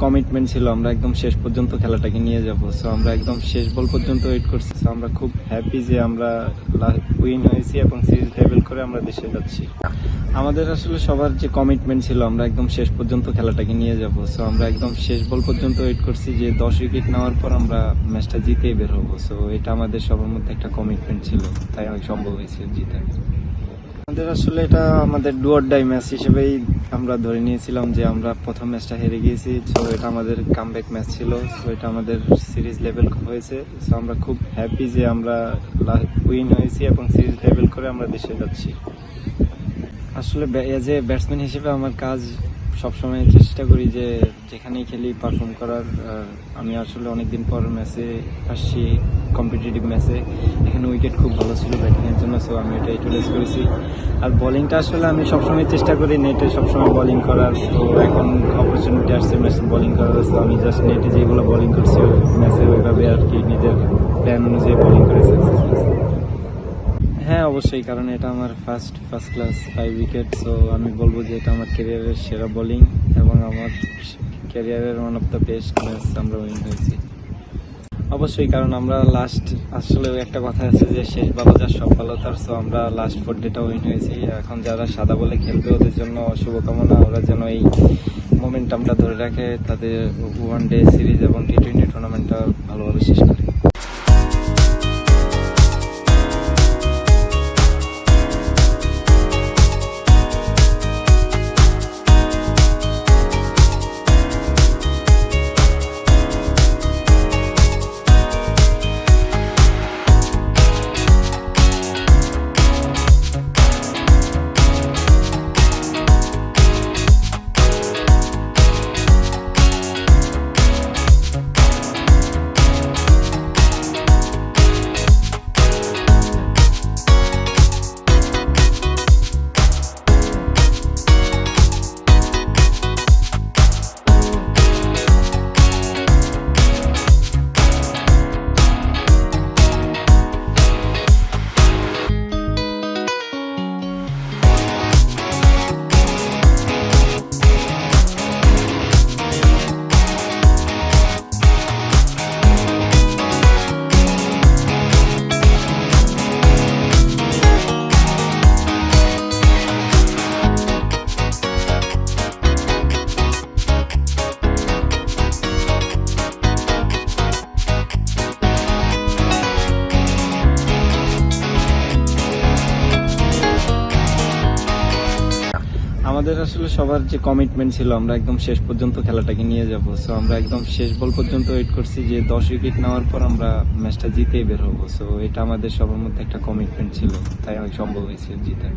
Commitment ছিল আমরা একদম শেষ পর্যন্ত খেলাটাকে নিয়ে যাব। সো আমরা একদম শেষ বল পর্যন্ত ওয়েট করছি। সো আমরা খুব হ্যাপি যে আমরা উইন হয়েছি এবং সিরিজ লেভেল করে আমরা দেশে যাচ্ছি। আমাদের আসলে সবার যে কমিটমেন্ট ছিল আমরা একদম শেষ পর্যন্ত খেলাটাকে নিয়ে যাব। সো আমরা একদম শেষ বল পর্যন্ত ওয়েট করছি যে 10 উইকেট নেওয়ার পর আমরা ম্যাচটা জিতেই বের হবো। সো এটা আমাদের সবার মধ্যে একটা কমিটমেন্ট ছিল, তাই অনেক সম্ভব হয়েছে জিতে। আমাদের আসলে এটা আমাদের ডু অর ডাই ম্যাচ হিসেবেই আমরা ধরে নিয়েছিলাম যে আমরা প্রথম ম্যাচটা হেরে গিয়েছি। সো এটা আমাদের কামব্যাক ম্যাচ ছিল। সো এটা আমাদের সিরিজ লেভেল হয়েছে। সো আমরা খুব হ্যাপি যে আমরা উইন হয়েছি এবং সিরিজ লেভেল করে আমরা দেশে যাচ্ছি। আসলে এজ এ ব্যাটসম্যান হিসেবে আমার কাজ সবসময় চেষ্টা করি যে যেখানেই খেলি পারফর্ম করার। আমি আসলে অনেকদিন পর ম্যাচে আসছি, কম্পিটিটিভ ম্যাচে। এখানে উইকেট খুব ভালো ছিল ব্যাটিংয়ের জন্য, সো আমি এটা ইউটিলাইজ করেছি। আর বোলিংটা আসলে আমি সবসময় চেষ্টা করি নেটে সবসময় বোলিং করার। তো এখন অপরচুনিটি আসছে ম্যাচে বোলিং করার, সো আমি জাস্ট নেটে যেগুলো বোলিং করছি ম্যাচে ওইভাবে আর কি নিজের প্ল্যান অনুযায়ী বোলিং করে সাকসেস হয়েছে। হ্যাঁ অবশ্যই, কারণ এটা আমার ফার্স্ট ক্লাস 5 উইকেট। সো আমি বলবো যে এটা আমার ক্যারিয়ারের সেরা বোলিং এবং আমার ক্যারিয়ারের one of the best match আমরা উইন হয়েছি। অবশ্যই, কারণ আমরা লাস্ট আসলে একটা কথা আছে যে শেষ ভালো যার সব ভালো তার। সো আমরা লাস্ট 4 ডেটা উইন হয়েছি। এখন যারা সাদা বলে খেলবে ওদের জন্য শুভকামনা, ওরা যেন এই মোমেন্টামটা ধরে রাখে, তাদের ওয়ান ডে সিরিজ এবং টি20 টুর্নামেন্টটা ভালোভাবে শেষ করে। আমাদের আসলে সবার যে কমিটমেন্ট ছিল আমরা একদম শেষ পর্যন্ত খেলাটাকে নিয়ে যাব। সো আমরা একদম শেষ বল পর্যন্ত ওয়েট করছি যে 10 উইকেট নেওয়ার পর আমরা ম্যাচটা জিতেই বের হবো। সো এটা আমাদের সবার মধ্যে একটা কমিটমেন্ট ছিল, তাই অনেক সম্ভব হয়েছে জিতে।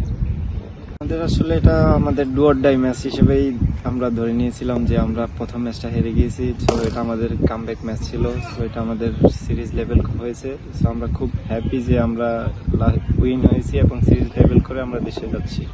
আমাদের আসলে এটা আমাদের ডু অর ডাই ম্যাচ হিসেবেই আমরা ধরে নিয়েছিলাম যে আমরা প্রথম ম্যাচটা হেরে গিয়েছি। সো এটা আমাদের কামব্যাক ম্যাচ ছিল। সো এটা আমাদের সিরিজ লেভেল হয়েছে। সো আমরা খুব হ্যাপি যে আমরা উইন হয়েছি এবং সিরিজ লেভেল করে আমরা দেশে যাচ্ছি।